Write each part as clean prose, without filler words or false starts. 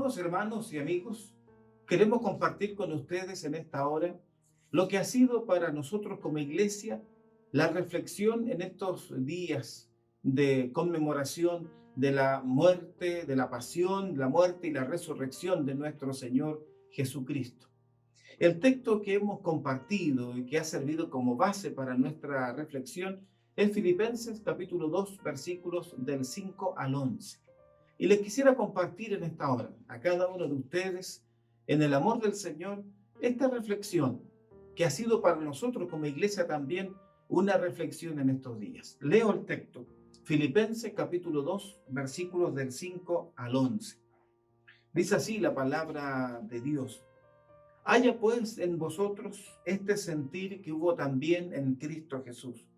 Amados hermanos y amigos, queremos compartir con ustedes en esta hora lo que ha sido para nosotros como iglesia la reflexión en estos días de conmemoración de la muerte, de la pasión, la muerte y la resurrección de nuestro Señor Jesucristo. El texto que hemos compartido y que ha servido como base para nuestra reflexión es Filipenses capítulo 2, versículos del 5 al 11. Y les quisiera compartir en esta hora a cada uno de ustedes, en el amor del Señor, esta reflexión que ha sido para nosotros como iglesia también una reflexión en estos días. Leo el texto, Filipenses capítulo 2, versículos del 5 al 11. Dice así la palabra de Dios. Haya pues en vosotros este sentir que hubo también en Cristo Jesús,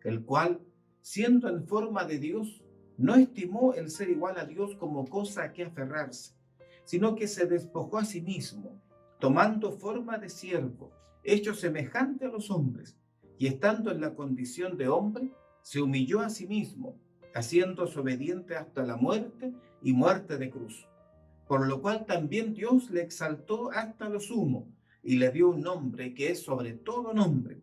el cual, siendo en forma de Dios, no estimó el ser igual a Dios como cosa a que aferrarse, sino que se despojó a sí mismo, tomando forma de siervo, hecho semejante a los hombres, y estando en la condición de hombre, se humilló a sí mismo, haciéndose obediente hasta la muerte y muerte de cruz. Por lo cual también Dios le exaltó hasta lo sumo, y le dio un nombre que es sobre todo nombre,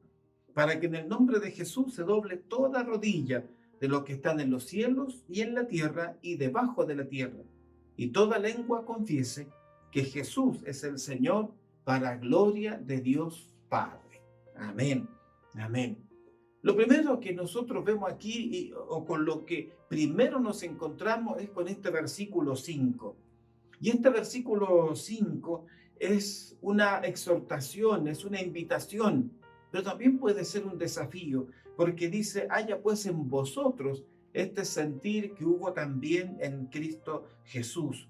para que en el nombre de Jesús se doble toda rodilla de los que están en los cielos y en la tierra y debajo de la tierra, y toda lengua confiese que Jesús es el Señor, para gloria de Dios Padre. Amén. Amén. Lo primero que nosotros vemos aquí, o con lo que primero nos encontramos, es con este versículo 5. Y este versículo 5 es una exhortación, es una invitación, pero también puede ser un desafío, porque dice, haya pues en vosotros este sentir que hubo también en Cristo Jesús.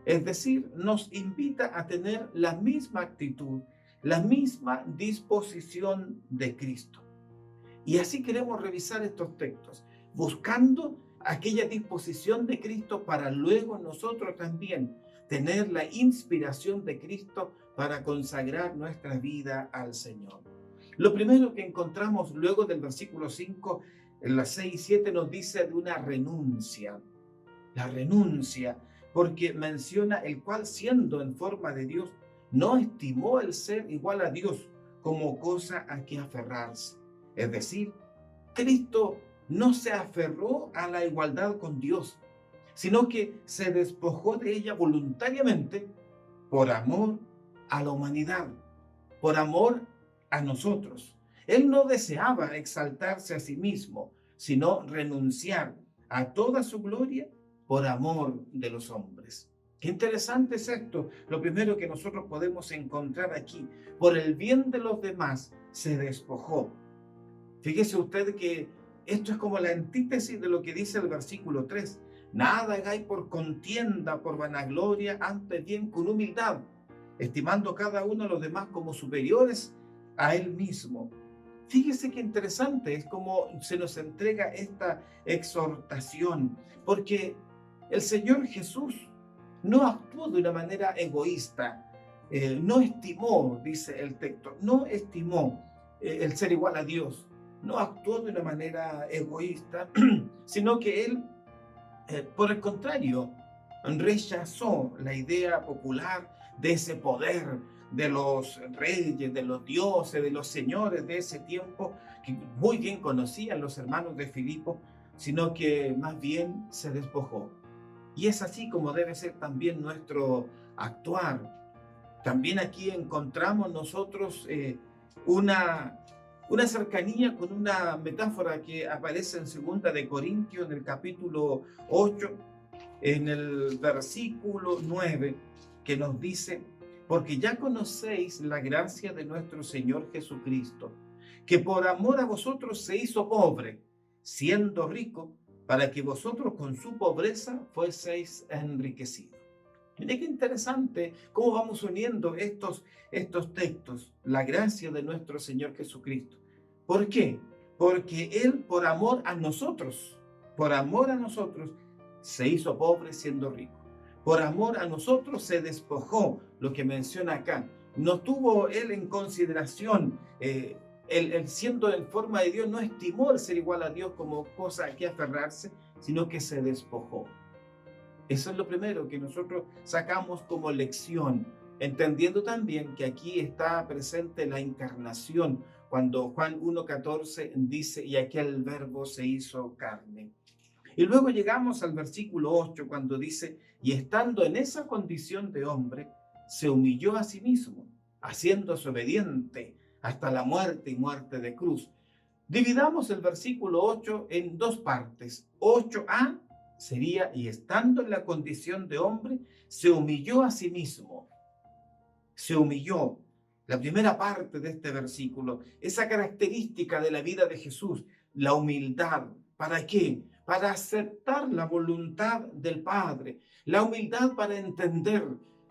Es decir, nos invita a tener la misma actitud, la misma disposición de Cristo. Y así queremos revisar estos textos, buscando aquella disposición de Cristo para luego nosotros también tener la inspiración de Cristo para consagrar nuestra vida al Señor. Lo primero que encontramos luego del versículo 5, en las 6 y 7 nos dice de una renuncia. La renuncia, porque menciona el cual siendo en forma de Dios, no estimó el ser igual a Dios como cosa a que aferrarse. Es decir, Cristo no se aferró a la igualdad con Dios, sino que se despojó de ella voluntariamente por amor a la humanidad, por amor a nosotros. Él no deseaba exaltarse a sí mismo, sino renunciar a toda su gloria por amor de los hombres. Qué interesante es esto. Lo primero que nosotros podemos encontrar aquí, por el bien de los demás, se despojó. Fíjese usted que esto es como la antítesis de lo que dice el versículo 3. Nada hagáis por contienda, por vanagloria, antes bien con humildad, estimando cada uno a los demás como superiores a él mismo. Fíjese qué interesante es como se nos entrega esta exhortación, porque el Señor Jesús no actuó de una manera egoísta, no estimó, dice el texto, no estimó el ser igual a Dios, no actuó de una manera egoísta, sino que él, por el contrario, rechazó la idea popular de ese poder de los reyes, de los dioses, de los señores de ese tiempo, que muy bien conocían los hermanos de Filipo, sino que más bien se despojó. Y es así como debe ser también nuestro actuar. También aquí encontramos nosotros una cercanía con una metáfora que aparece en 2 de Corintios, en el capítulo 8, en el versículo 9, que nos dice, porque ya conocéis la gracia de nuestro Señor Jesucristo, que por amor a vosotros se hizo pobre, siendo rico, para que vosotros con su pobreza fueseis enriquecidos. Mire qué interesante cómo vamos uniendo estos textos, la gracia de nuestro Señor Jesucristo. ¿Por qué? Porque Él, por amor a nosotros, se hizo pobre siendo rico. Por amor a nosotros se despojó, lo que menciona acá. No tuvo Él en consideración, Él siendo en forma de Dios, no estimó el ser igual a Dios como cosa a que aferrarse, sino que se despojó. Eso es lo primero que nosotros sacamos como lección, entendiendo también que aquí está presente la encarnación, cuando Juan 1:14 dice, y aquel verbo se hizo carne. Y luego llegamos al versículo 8, cuando dice, y estando en esa condición de hombre, se humilló a sí mismo, haciéndose obediente hasta la muerte y muerte de cruz. Dividamos el versículo 8 en dos partes. 8a sería, y estando en la condición de hombre, se humilló a sí mismo. Se humilló. La primera parte de este versículo, esa característica de la vida de Jesús, la humildad. ¿Para qué? Para aceptar la voluntad del Padre. La humildad para entender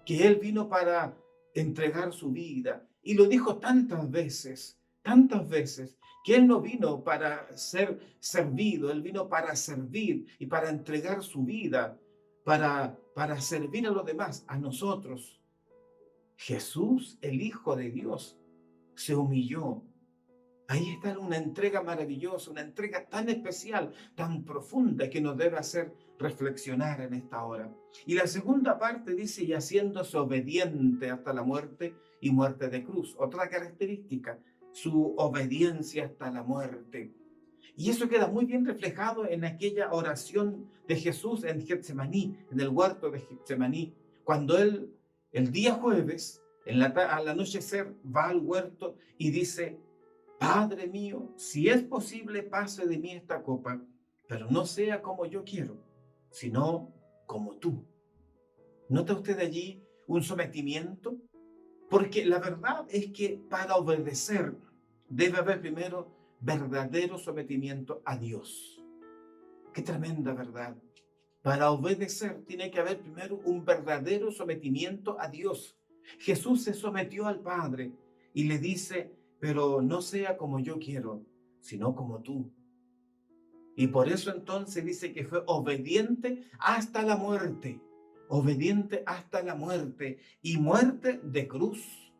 que Él vino para entregar su vida. Y lo dijo tantas veces, que Él no vino para ser servido, Él vino para servir y para entregar su vida, para servir a los demás, a nosotros. Jesús, el Hijo de Dios, se humilló. Ahí está una entrega maravillosa, una entrega tan especial, tan profunda, que nos debe hacer reflexionar en esta hora. Y la segunda parte dice, y haciéndose obediente hasta la muerte y muerte de cruz. Otra característica, su obediencia hasta la muerte. Y eso queda muy bien reflejado en aquella oración de Jesús en Getsemaní, en el huerto de Getsemaní, cuando Él, el día jueves, al anochecer, va al huerto y dice, Padre mío, si es posible, pase de mí esta copa, pero no sea como yo quiero, sino como tú. ¿Nota usted allí un sometimiento? Porque la verdad es que para obedecer debe haber primero verdadero sometimiento a Dios. Qué tremenda verdad. Para obedecer tiene que haber primero un verdadero sometimiento a Dios. Jesús se sometió al Padre y le dice, pero no sea como yo quiero, sino como tú. Y por eso entonces dice que fue obediente hasta la muerte, obediente hasta la muerte y muerte de cruz.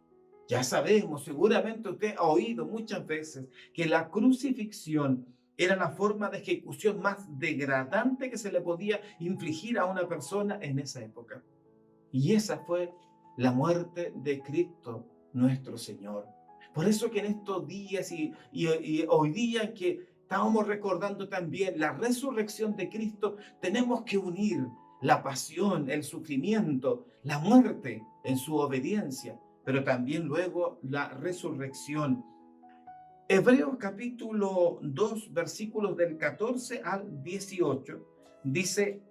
Ya sabemos, seguramente usted ha oído muchas veces que la crucifixión era la forma de ejecución más degradante que se le podía infligir a una persona en esa época. Y esa fue la muerte de Cristo, nuestro Señor. Por eso que en estos días y hoy día que estamos recordando también la resurrección de Cristo, tenemos que unir la pasión, el sufrimiento, la muerte en su obediencia, pero también luego la resurrección. Hebreos capítulo 2, versículos del 14 al 18, dice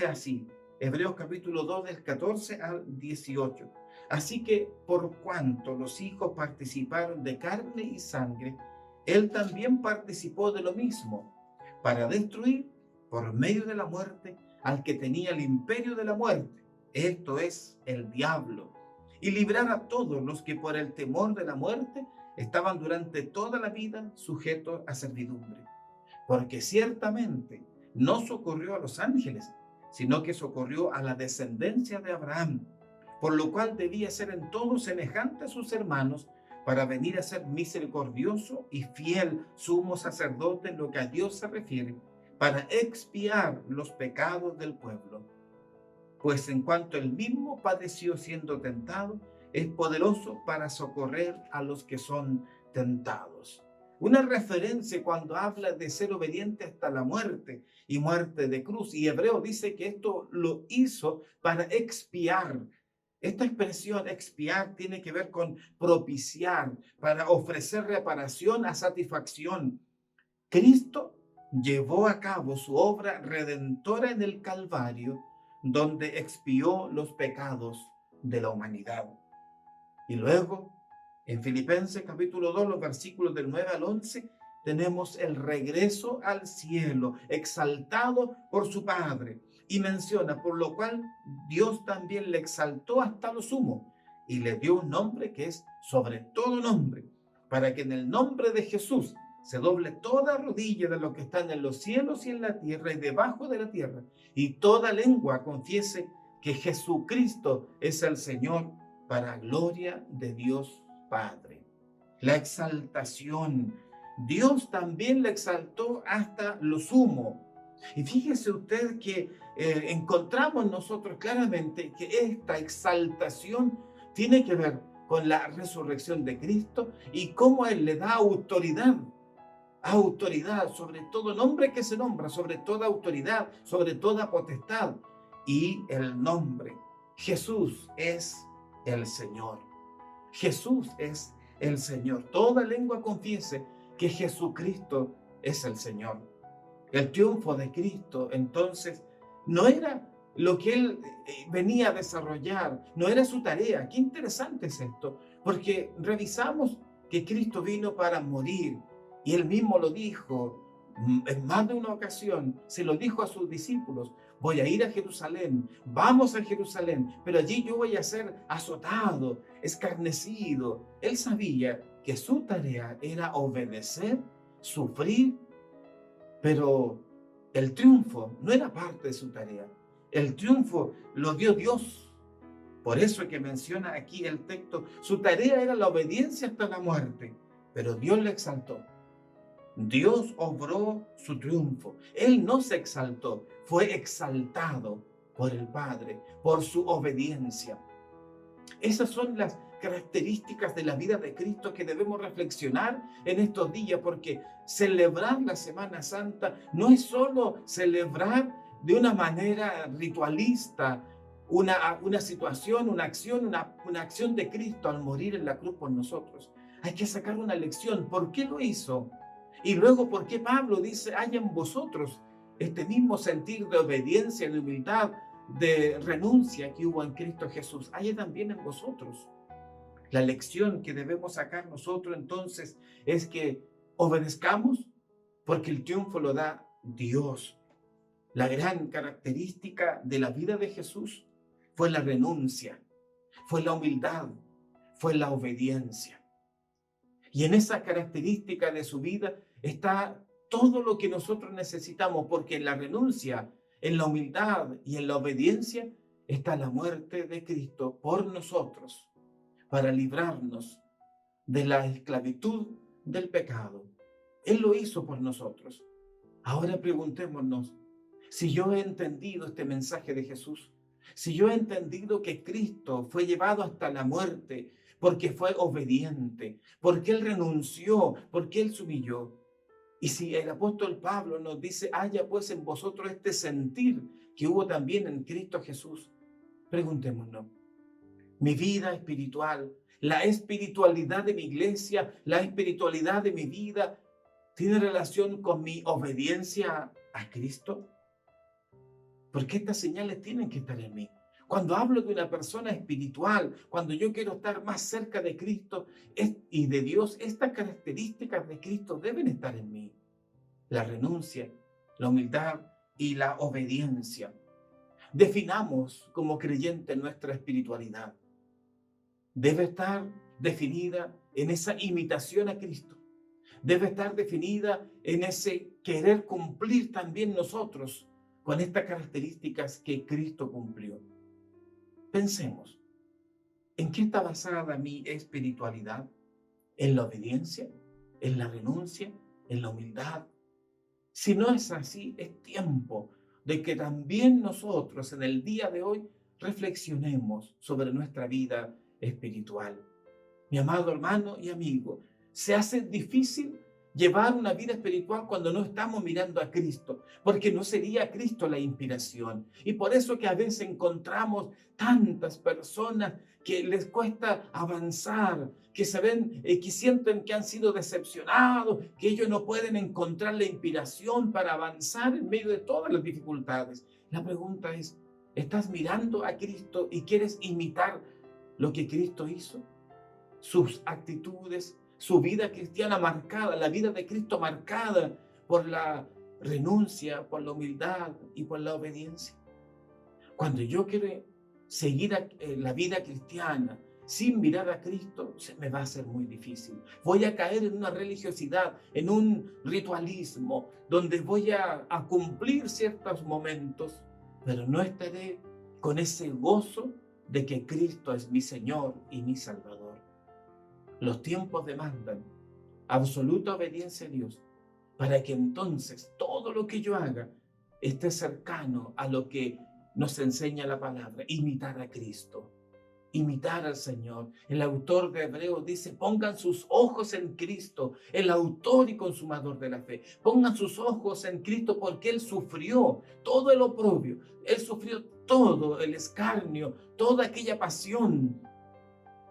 así. Hebreos capítulo 2 del 14 al 18. Así que por cuanto los hijos participaron de carne y sangre, él también participó de lo mismo, para destruir por medio de la muerte al que tenía el imperio de la muerte, esto es, el diablo, y librar a todos los que por el temor de la muerte estaban durante toda la vida sujetos a servidumbre. Porque ciertamente no socorrió a los ángeles, sino que socorrió a la descendencia de Abraham, por lo cual debía ser en todo semejante a sus hermanos, para venir a ser misericordioso y fiel sumo sacerdote en lo que a Dios se refiere, para expiar los pecados del pueblo. Pues en cuanto él mismo padeció siendo tentado, es poderoso para socorrer a los que son tentados. Una referencia cuando habla de ser obediente hasta la muerte y muerte de cruz. Y Hebreo dice que esto lo hizo para expiar. Esta expresión expiar tiene que ver con propiciar, para ofrecer reparación a satisfacción. Cristo llevó a cabo su obra redentora en el Calvario, donde expió los pecados de la humanidad. Y luego, en Filipenses capítulo 2, los versículos del 9 al 11, tenemos el regreso al cielo, exaltado por su Padre. Y menciona, por lo cual Dios también le exaltó hasta lo sumo y le dio un nombre que es sobre todo nombre, para que en el nombre de Jesús se doble toda rodilla de lo que están en los cielos y en la tierra y debajo de la tierra, y toda lengua confiese que Jesucristo es el Señor, para gloria de Dios Padre. La exaltación. Dios también le exaltó hasta lo sumo. Y fíjese usted que encontramos nosotros claramente que esta exaltación tiene que ver con la resurrección de Cristo y cómo Él le da autoridad sobre todo nombre que se nombra, sobre toda autoridad, sobre toda potestad. Y el nombre, Jesús es el Señor. Jesús es el Señor. Toda lengua confiese que Jesucristo es el Señor. El triunfo de Cristo, entonces, no era lo que Él venía a desarrollar, no era su tarea. Qué interesante es esto, porque revisamos que Cristo vino para morir, y Él mismo lo dijo en más de una ocasión, se lo dijo a sus discípulos: voy a ir a Jerusalén, vamos a Jerusalén, pero allí yo voy a ser azotado, escarnecido. Él sabía que su tarea era obedecer, sufrir, pero el triunfo no era parte de su tarea. El triunfo lo dio Dios. Por eso es que menciona aquí el texto, su tarea era la obediencia hasta la muerte, pero Dios le exaltó. Dios obró su triunfo. Él no se exaltó, fue exaltado por el Padre, por su obediencia. Esas son las características de la vida de Cristo que debemos reflexionar en estos días, porque celebrar la Semana Santa no es solo celebrar de una manera ritualista una situación, una acción de Cristo al morir en la cruz por nosotros. Hay que sacar una lección. ¿Por qué lo hizo? Y luego, ¿por qué Pablo dice: hay en vosotros este mismo sentir de obediencia, de humildad, de renuncia que hubo en Cristo Jesús? Hay también en vosotros. La lección que debemos sacar nosotros entonces es que obedezcamos, porque el triunfo lo da Dios. La gran característica de la vida de Jesús fue la renuncia, fue la humildad, fue la obediencia. Y en esa característica de su vida está todo lo que nosotros necesitamos, porque en la renuncia, en la humildad y en la obediencia está la muerte de Cristo por nosotros, para librarnos de la esclavitud del pecado. Él lo hizo por nosotros. Ahora preguntémonos, si yo he entendido este mensaje de Jesús, si yo he entendido que Cristo fue llevado hasta la muerte porque fue obediente, porque Él renunció, porque Él se humilló. Y si el apóstol Pablo nos dice: haya pues en vosotros este sentir que hubo también en Cristo Jesús, preguntémonos, mi vida espiritual, la espiritualidad de mi iglesia, la espiritualidad de mi vida, ¿tiene relación con mi obediencia a Cristo? Porque estas señales tienen que estar en mí. Cuando hablo de una persona espiritual, cuando yo quiero estar más cerca de Cristo y de Dios, estas características de Cristo deben estar en mí. La renuncia, la humildad y la obediencia. Definamos como creyente nuestra espiritualidad. Debe estar definida en esa imitación a Cristo. Debe estar definida en ese querer cumplir también nosotros con estas características que Cristo cumplió. Pensemos, ¿en qué está basada mi espiritualidad? ¿En la obediencia? ¿En la renuncia? ¿En la humildad? Si no es así, es tiempo de que también nosotros en el día de hoy reflexionemos sobre nuestra vida espiritual. Mi amado hermano y amigo, se hace difícil llevar una vida espiritual cuando no estamos mirando a Cristo, porque no sería Cristo la inspiración. Y por eso que a veces encontramos tantas personas que les cuesta avanzar, que se ven, que sienten que han sido decepcionados, que ellos no pueden encontrar la inspiración para avanzar en medio de todas las dificultades. La pregunta es, ¿estás mirando a Cristo y quieres imitar lo que Cristo hizo? Sus actitudes, su vida cristiana marcada, la vida de Cristo marcada por la renuncia, por la humildad y por la obediencia. Cuando yo quiero seguir la vida cristiana sin mirar a Cristo, se me va a hacer muy difícil. Voy a caer en una religiosidad, en un ritualismo, donde voy a cumplir ciertos momentos, pero no estaré con ese gozo de que Cristo es mi Señor y mi Salvador. Los tiempos demandan absoluta obediencia a Dios, para que entonces todo lo que yo haga esté cercano a lo que nos enseña la palabra, imitar a Cristo, imitar al Señor. El autor de Hebreos dice, pongan sus ojos en Cristo, el autor y consumador de la fe. Pongan sus ojos en Cristo porque Él sufrió todo el oprobio, Él sufrió todo el escarnio, toda aquella pasión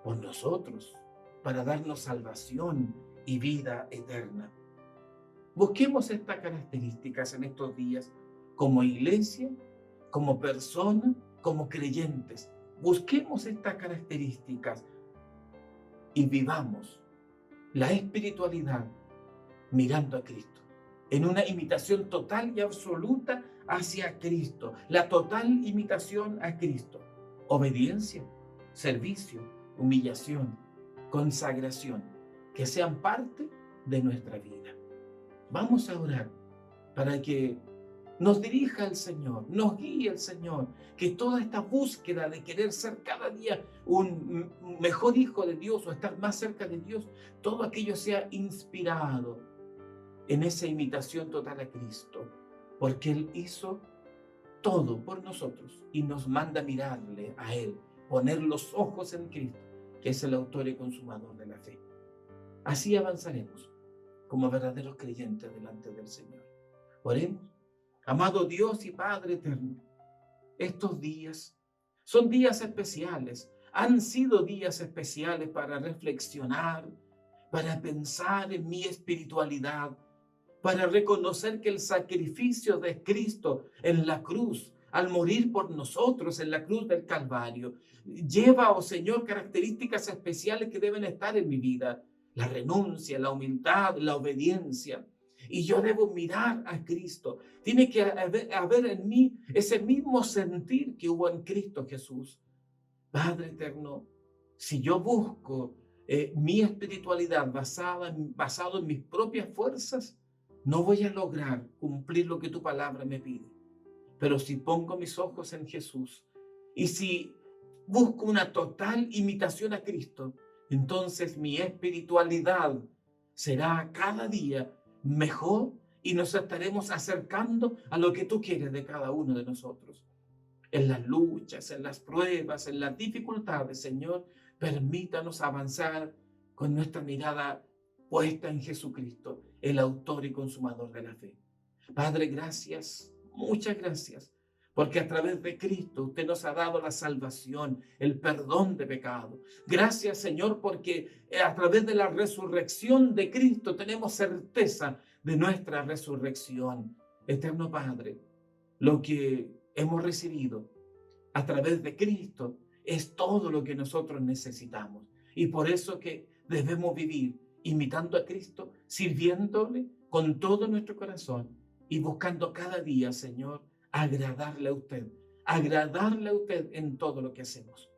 por nosotros, para darnos salvación y vida eterna. Busquemos estas características en estos días como iglesia, como persona, como creyentes. Busquemos estas características y vivamos la espiritualidad mirando a Cristo, en una imitación total y absoluta hacia Cristo, la total imitación a Cristo. Obediencia, servicio, humillación, consagración, que sean parte de nuestra vida. Vamos a orar para que nos dirija el Señor, nos guíe el Señor, que toda esta búsqueda de querer ser cada día un mejor hijo de Dios o estar más cerca de Dios, todo aquello sea inspirado en esa imitación total a Cristo, porque Él hizo todo por nosotros y nos manda mirarle a Él, poner los ojos en Cristo, que es el autor y consumador de la fe. Así avanzaremos como verdaderos creyentes delante del Señor. Oremos. Amado Dios y Padre eterno, estos días son días especiales, han sido días especiales para reflexionar, para pensar en mi espiritualidad, para reconocer que el sacrificio de Cristo en la cruz, al morir por nosotros en la cruz del Calvario, lleva, oh Señor, características especiales que deben estar en mi vida: la renuncia, la humildad, la obediencia. Y yo debo mirar a Cristo. Tiene que haber en mí ese mismo sentir que hubo en Cristo Jesús. Padre eterno, si yo busco mi espiritualidad basado en mis propias fuerzas, no voy a lograr cumplir lo que tu palabra me pide. Pero si pongo mis ojos en Jesús y si busco una total imitación a Cristo, entonces mi espiritualidad será cada día mejor y nos estaremos acercando a lo que tú quieres de cada uno de nosotros. En las luchas, en las pruebas, en las dificultades, Señor, permítanos avanzar con nuestra mirada puesta en Jesucristo, el autor y consumador de la fe. Padre, gracias, muchas gracias, porque a través de Cristo usted nos ha dado la salvación, el perdón de pecado. Gracias, Señor, porque a través de la resurrección de Cristo tenemos certeza de nuestra resurrección. Eterno Padre, lo que hemos recibido a través de Cristo es todo lo que nosotros necesitamos. Y por eso que debemos vivir imitando a Cristo, sirviéndole con todo nuestro corazón y buscando cada día, Señor, agradarle a usted en todo lo que hacemos.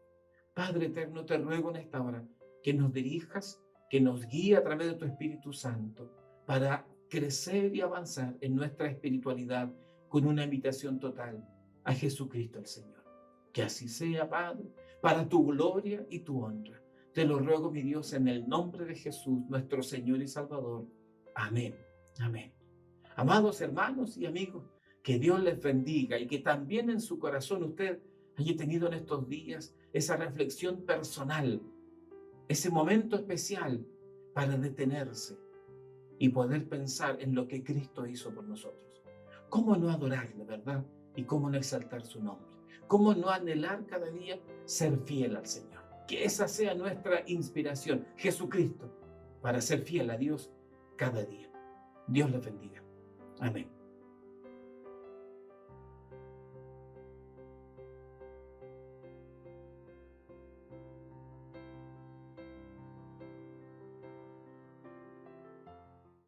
Padre eterno, te ruego en esta hora que nos dirijas, que nos guíe a través de tu Espíritu Santo para crecer y avanzar en nuestra espiritualidad con una invitación total a Jesucristo el Señor. Que así sea, Padre, para tu gloria y tu honra. Te lo ruego, mi Dios, en el nombre de Jesús, nuestro Señor y Salvador. Amén. Amén. Amados hermanos y amigos, que Dios les bendiga y que también en su corazón usted haya tenido en estos días esa reflexión personal, ese momento especial para detenerse y poder pensar en lo que Cristo hizo por nosotros. ¿Cómo no adorarle, verdad? Y cómo no exaltar su nombre. ¿Cómo no anhelar cada día ser fiel al Señor? Que esa sea nuestra inspiración, Jesucristo, para ser fiel a Dios cada día. Dios les bendiga. Amén.